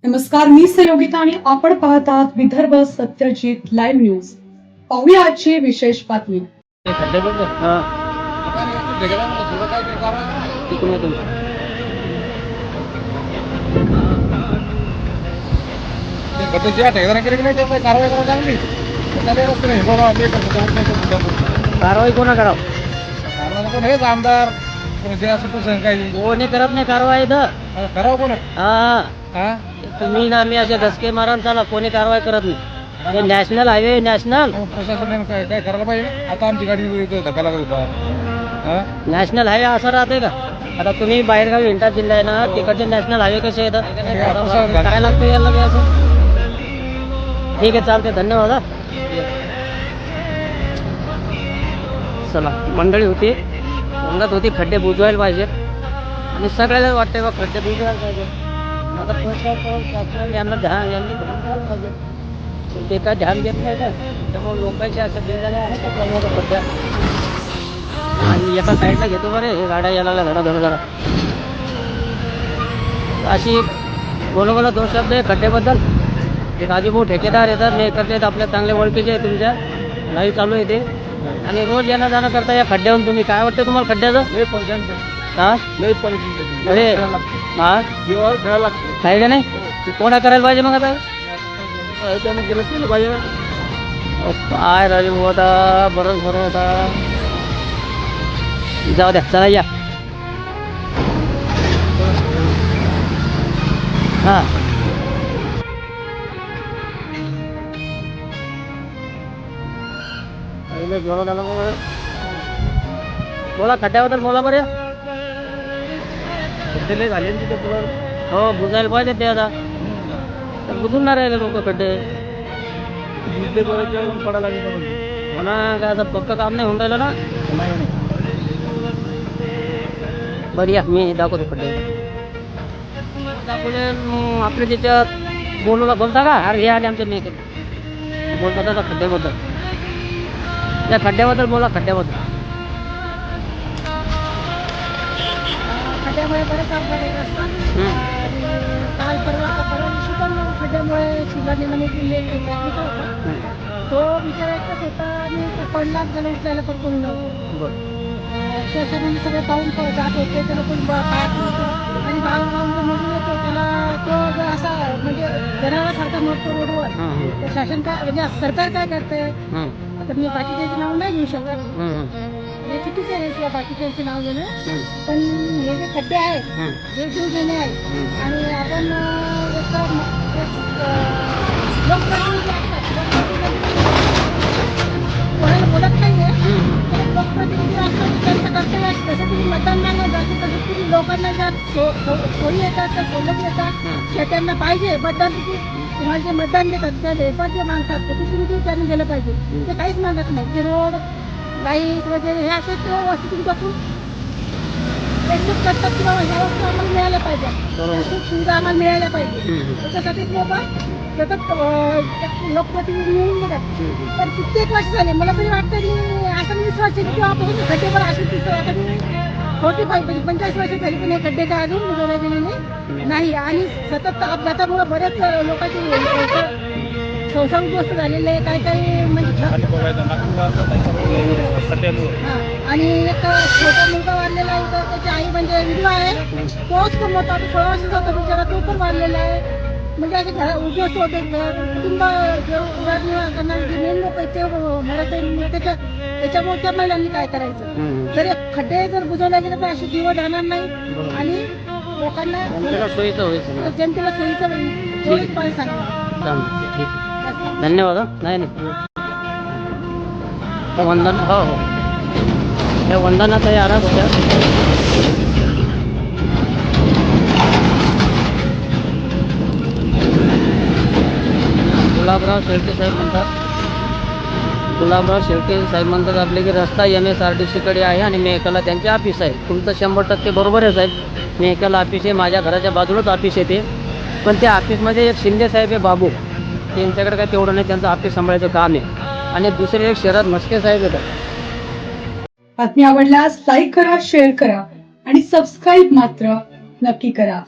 नमस्कार, मी सहयोगिता आणि आपण पाहत आहात विदर्भ सत्यजित लाईव्ह न्यूज. पाहूया आजची विशेष बातमी. कारवाई कोणा करावं? हेच आमदार जे असं तो काही कोणी करत नाही कारवाई इथं. करावं कोण हा तुम्ही ना आम्ही असे धसके मारा चाला, कोणी कारवाई करत नाही. हे नॅशनल हायवे नॅशनल प्रशासनाने काय काय करायला पाहिजे. आता आमची गाडी धक्का लागत होता. नॅशनल हायवे असं राहते का? आता तुम्ही बाहेरगावी हिंटा जिल्हा आहे ना, तिकडचे नॅशनल हायवे कसे येतात? काय लागतं याला बी असं? ठीक आहे, चालते, धन्यवाद. हा चला, मंडळी होती, सांगत होती खड्डे बुजवायला पाहिजे आणि सगळ्याला वाटते बा खड्डे बुजवायला पाहिजे. आता प्रशासन यांना यांनी पाहिजे, ते काय ध्यान देत नाही का? त्यामुळे लोकांचे असं बिल्डाने आहे का खड्ड्या. आणि एका साईडला घेतो बरे, हे गाड्या यायला धडा धडा अशी बोला 2 शब्द आहे खड्ड्याबद्दल. एक आजीभाऊ ठेकेदार येतात, हे करतात, आपल्या चांगले ओळखीचे आहे, तुमच्या लाईव्ह चालू आहे ते. आणि रोज येणं जाणं करता या खड्ड्यावरून. तुम्ही काय वाटतं तुम्हाला खड्ड्याचं? हां अरे हां काय का नाही? कोणा करायला पाहिजे मग? आता गेलं केलं पाहिजे. काय राजे भाऊ, आता बरंच होता. जाऊ द्या, चला या. हां बोला खड्ड्याबद्दल बोला बरं. खड्डे झाले तिथे पुढं. हो, बुजायला पाहिजे ते आता. तर बुजून नाही राहिले लोक खड्डे. पडायला लागले म्हणा, काय आता पक्का काम नाही होऊन राहिलं ना. बरं या, मी दाखवतो खड्डे. दाखवले आपल्या त्याच्यात बोलता का? अरे हे आले आमच्या मी बोलतात आता खड्ड्याबद्दल. त्या खड्ड्याबद्दल बोला, खड्ड्याबद्दल. खड्ड्यामुळे बरेच अपघात असतात. काल परवा दिवशी पण खड्ड्यामुळे शिवराजीने तो विचारायचाच होता आणि पडलाच त्याला उचलायला पण कोणी नव्हतं. शासनाने सगळे पाहून जात होते, त्याला कोणी आणि भाव म्हणून येतो त्याला, तो जर असा म्हणजे जनावरासारखा मरतो रोडवर, तर शासन काय म्हणजे सरकार काय करते? आता मी बाकीच्याचे नाव नाही घेऊ शकत, हे चुकीचे आहे किंवा बाकीच्यांचे नाव घेणं. पण हे जे खड्डे आहेत, हे जीव घेणे आहे. आणि आपण लोकप्रतिनिधी असतात, कोणाला बोलत नाही आहे. लोकप्रतिनिधी असतात, त्यांचं कर्तव्य आहे. जसं तुम्ही मतदान मागत जाते, तसं तुम्ही लोकांना ज्या सोयी येतात, त्या सवलती येतात, त्या त्यांना पाहिजे. मतदान तुम्हाला जे मतदान देतात, त्या देतात जे मागतात, ते तुम्ही त्यांनी दिलं पाहिजे. ते काहीच मागत नाही. ते रोड, लाईट वगैरे हे असे वस्तू तुमच्याकडून एक्सेप्ट करतात किंवा ह्या वस्तू आम्हाला मिळाल्या पाहिजे, सुविधा आम्हाला मिळाल्या पाहिजे. त्याच्यासाठी लोक सतत लोकप्रतिनिधी मिळून देतात. तर कित्येक वर्ष झाले, मला तरी वाटतं की आता मी 20 वर्ष किंवा खड्डेवर अशी दिसतो. आता मी 45 वर्ष झाली, पण हे खड्डे काय अजून बुजवले गेलेले नाही. आणि सतत अपघातामुळे बरेच लोकांची संसर्गग्रस्त झालेले आहे. काही म्हणजे आणि एक छोटा मुलगा वाढलेला आहे, तर त्याची आई म्हणजे विधवा आहे, तोच कमवतो. 16 वर्षाचा होता बिचारा, तो पण वाढलेला आहे. म्हणजे असे घर उद्योग होते, कुटुंब उदरनिर्वाह करणारे जे मेन लोक आहेत ते मरत आहे. त्याच्यामुळे त्या महिलांनी काय करायचं? जर खड्डे जर बुजवले गेले तर अशी जीव जाणार नाही आणि लोकांना जनतेला सोयीचं होईल पाहिजे सांगा. धन्यवाद. नाही वंदन. हो हो, या वंदनाचा यारा होत्या. गुलाबराव शेळके साहेब म्हणतात आपले की रस्ता MSRDC आहे आणि मेहकाला त्यांचे ऑफिस आहे. तुमचं 100% बरोबर आहे साहेब. मेहकाला ऑफिस आहे, माझ्या घराच्या बाजूलाच ऑफिस आहे ते. पण त्या ऑफिसमध्ये एक शिंदे साहेब आहे, बाबू, त्यांच्याकडे काय तेवढं नाही, त्यांचं ऑफिस सांभाळायचं काम आहे. आणि दुसरे एक शरद म्हस्के साहेब येतात. बातमी आवडल्यास लाईक करा, शेअर करा आणि सबस्क्राईब मात्र नक्की करा.